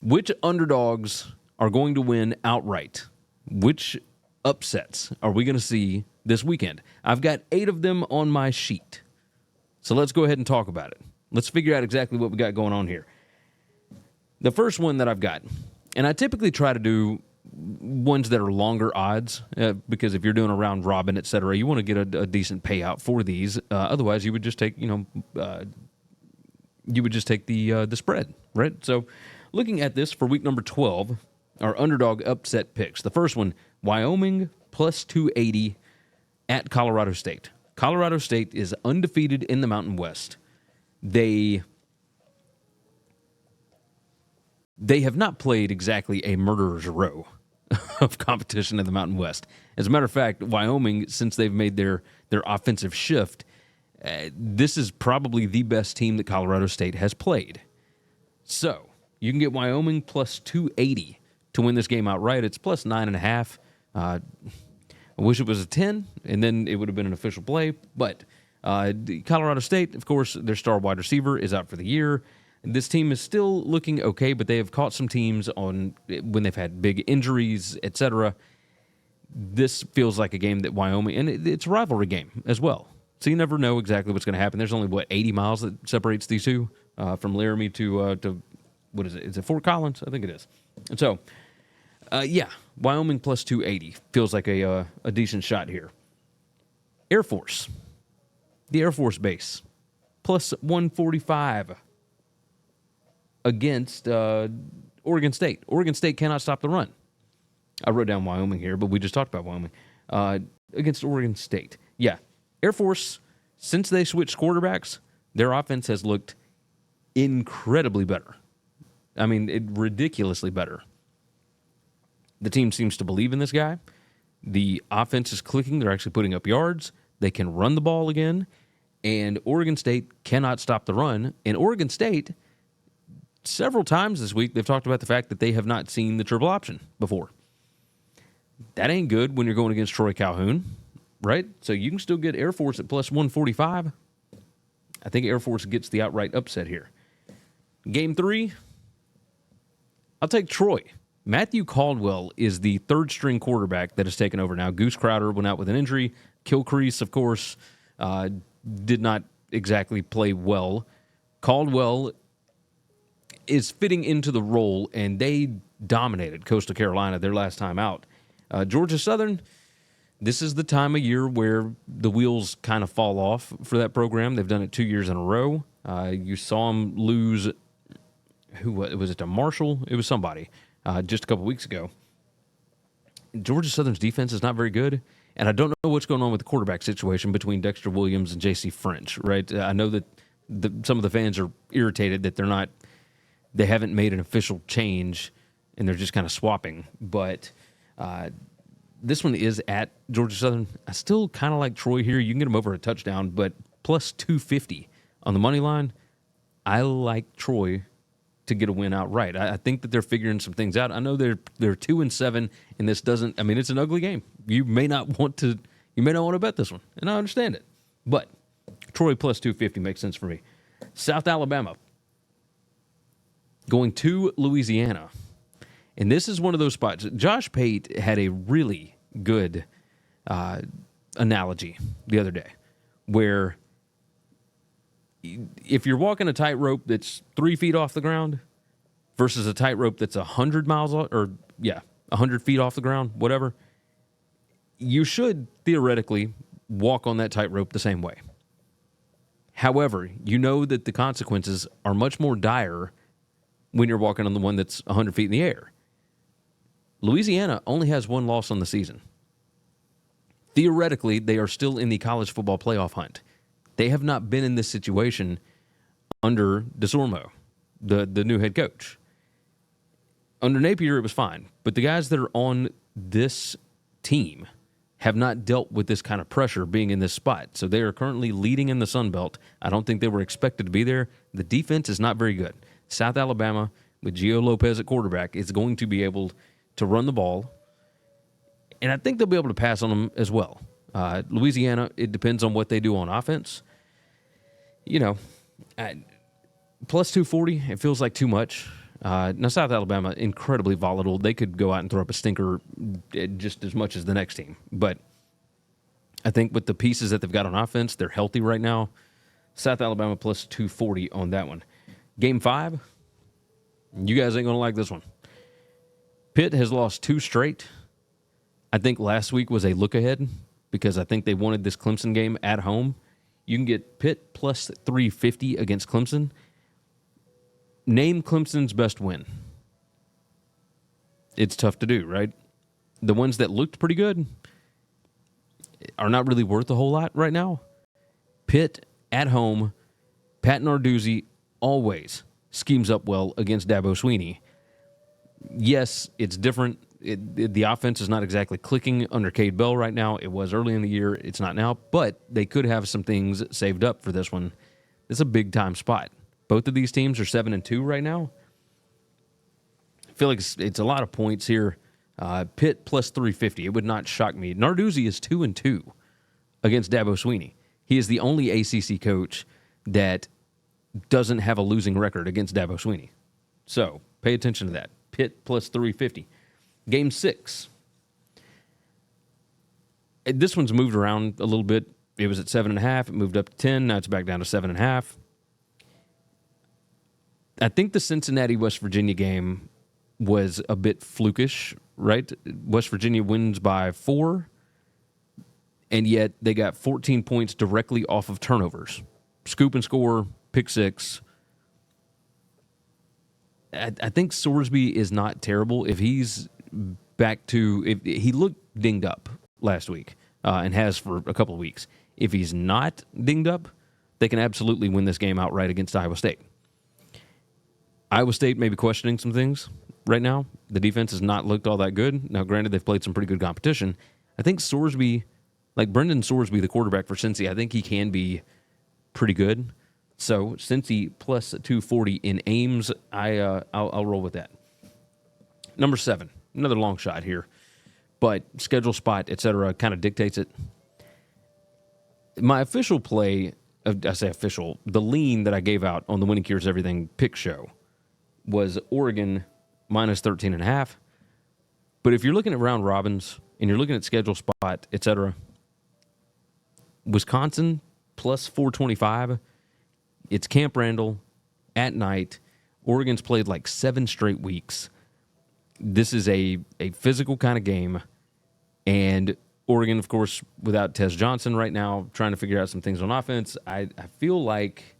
Which underdogs are going to win outright? Which upsets are we going to see this weekend? I've got 8 of them on my sheet. So let's go ahead and talk about it. Let's figure out exactly what we got going on here. The first one that I've got, and I typically try to do ones that are longer odds, because if you're doing a round robin, et cetera, you want to get a decent payout for these. Otherwise, you would just take, the spread, right? So looking at this for week number 12, our underdog upset picks. The first one, Wyoming plus 280 at Colorado State. Colorado State is undefeated in the Mountain West. They have not played exactly a murderer's row of competition in the Mountain West. As a matter of fact, Wyoming, since they've made their offensive shift, this is probably the best team that Colorado State has played. So you can get Wyoming plus 280 to win this game outright. It's plus 9.5. I wish it was a 10, and then it would have been an official play. But Colorado State, of course, their star wide receiver is out for the year. This team is still looking okay, but they have caught some teams on when they've had big injuries, etc. This feels like a game that Wyoming, and it's a rivalry game as well. So you never know exactly what's going to happen. There's only, 80 miles that separates these two from Laramie to what is it? Is it Fort Collins? I think it is. And so, Wyoming plus 280 feels like a decent shot here. Air Force, the Air Force Base, plus 145 against Oregon State. Oregon State cannot stop the run. I wrote down Wyoming here, but we just talked about Wyoming. Against Oregon State. Yeah, Air Force, since they switched quarterbacks, their offense has looked incredibly better. I mean, ridiculously better. The team seems to believe in this guy. The offense is clicking. They're actually putting up yards. They can run the ball again. And Oregon State cannot stop the run. And Oregon State, several times this week, they've talked about the fact that they have not seen the triple option before. That ain't good when you're going against Troy Calhoun, right? So you can still get Air Force at plus 145. I think Air Force gets the outright upset here. Game 3, I'll take Troy. Matthew Caldwell is the third-string quarterback that has taken over now. Goose Crowder went out with an injury. Kilcrease, of course, did not exactly play well. Caldwell is fitting into the role, and they dominated Coastal Carolina their last time out. Georgia Southern, this is the time of year where the wheels kind of fall off for that program. They've done it 2 years in a row. You saw them lose, who was it, to Marshall? It was somebody just a couple weeks ago. Georgia Southern's defense is not very good, and I don't know what's going on with the quarterback situation between Dexter Williams and J.C. French, right? I know that some of the fans are irritated that they haven't made an official change, and they're just kind of swapping. But this one is at Georgia Southern. I still kind of like Troy here. You can get them over a touchdown, but plus 250 on the money line. I like Troy to get a win outright. I think that they're figuring some things out. I know they're 2-7, and this doesn't. I mean, it's an ugly game. You may not want to bet this one, and I understand it. But Troy plus 250 makes sense for me. South Alabama going to Louisiana. And this is one of those spots. Josh Pate had a really good analogy the other day where if you're walking a tightrope that's 3 feet off the ground versus a tightrope that's 100 feet off the ground, whatever, you should theoretically walk on that tightrope the same way. However, you know that the consequences are much more dire when you're walking on the one that's 100 feet in the air. Louisiana only has 1 loss on the season. Theoretically, they are still in the college football playoff hunt. They have not been in this situation under DeSormo, the new head coach. Under Napier, it was fine. But the guys that are on this team have not dealt with this kind of pressure being in this spot. So they are currently leading in the Sun Belt. I don't think they were expected to be there. The defense is not very good. South Alabama, with Gio Lopez at quarterback, is going to be able to run the ball. And I think they'll be able to pass on them as well. Louisiana, it depends on what they do on offense. Plus 240, it feels like too much. Now, South Alabama, incredibly volatile. They could go out and throw up a stinker just as much as the next team. But I think with the pieces that they've got on offense, they're healthy right now. South Alabama plus 240 on that one. Game 5, you guys ain't going to like this one. Pitt has lost 2 straight. I think last week was a look ahead because I think they wanted this Clemson game at home. You can get Pitt plus 350 against Clemson. Name Clemson's best win. It's tough to do, right? The ones that looked pretty good are not really worth a whole lot right now. Pitt at home, Pat Narduzzi always schemes up well against Dabo Swinney. Yes, it's different. The offense is not exactly clicking under Cade Bell right now. It was early in the year. It's not now. But they could have some things saved up for this one. It's a big-time spot. Both of these teams are 7-2 right now. I feel like it's a lot of points here. Pitt plus 350. It would not shock me. Narduzzi is 2-2 against Dabo Swinney. He is the only ACC coach that doesn't have a losing record against Dabo Swinney. So pay attention to that. Pitt plus 350. Game 6. This one's moved around a little bit. It was at 7.5. It moved up to 10. Now it's back down to 7.5. I think the Cincinnati-West Virginia game was a bit flukish, right? West Virginia wins by 4, and yet they got 14 points directly off of turnovers. Scoop and score, pick 6. I think Sorsby is not terrible. If he's back to... if he looked dinged up last week and has for a couple of weeks. If he's not dinged up, they can absolutely win this game outright against Iowa State. Iowa State may be questioning some things right now. The defense has not looked all that good. Now, granted, they've played some pretty good competition. I think Sorsby, like Brendan Sorsby, the quarterback for Cincy, I think he can be pretty good. So, Cincy plus 240 in Ames, I'll roll with that. Number 7, another long shot here, but schedule spot, etc., kind of dictates it. My official play, I say official, the lean that I gave out on the Winning Cures Everything pick show was Oregon minus 13.5. But if you're looking at round robins and you're looking at schedule spot, etc., Wisconsin plus 425. It's Camp Randall at night. Oregon's played like 7 straight weeks. This is a physical kind of game. And Oregon, of course, without Tez Johnson right now, trying to figure out some things on offense. I feel like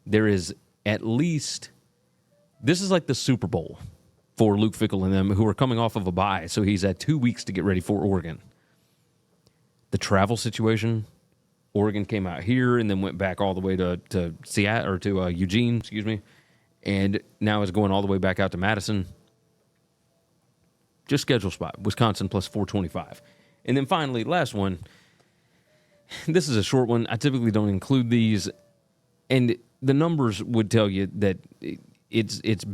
there is at least... this is like the Super Bowl for Luke Fickell and them, who are coming off of a bye, so he's had 2 weeks to get ready for Oregon. The travel situation, Oregon came out here and then went back all the way to Seattle, or to Eugene, and now is going all the way back out to Madison. Just schedule spot, Wisconsin plus 425. And then finally, last one. This is a short one. I typically don't include these, and the numbers would tell you that it's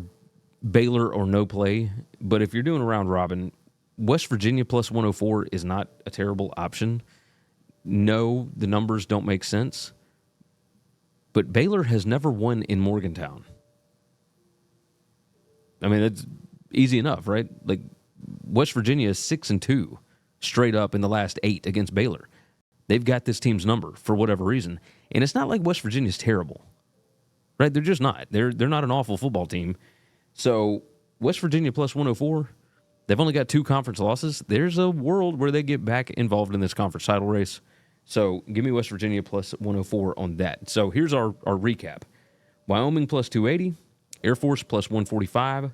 Baylor or no play, but if you're doing a round robin, West Virginia plus 104 is not a terrible option. No, the numbers don't make sense, but Baylor has never won in Morgantown. I mean, that's easy enough, right? Like, West Virginia is 6-2 straight up in the last 8 against Baylor. They've got this team's number for whatever reason, and it's not like West Virginia's terrible. Right? They're just not. They're not an awful football team. So, West Virginia plus 104, they've only got 2 conference losses. There's a world where they get back involved in this conference title race. So, give me West Virginia plus 104 on that. So, here's our recap. Wyoming plus 280, Air Force plus 145,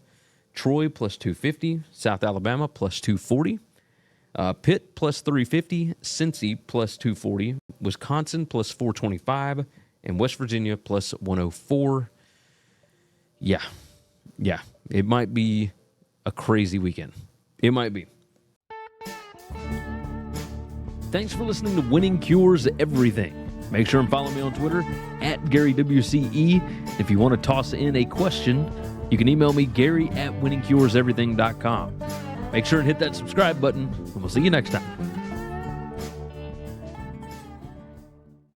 Troy plus 250, South Alabama plus 240, Pitt plus 350, Cincy plus 240, Wisconsin plus 425, and West Virginia plus 104. Yeah. It might be a crazy weekend. It might be. Thanks for listening to Winning Cures Everything. Make sure and follow me on Twitter at GaryWCE. If you want to toss in a question, you can email me, Gary@winningcureseverything.com. Make sure and hit that subscribe button, and we'll see you next time.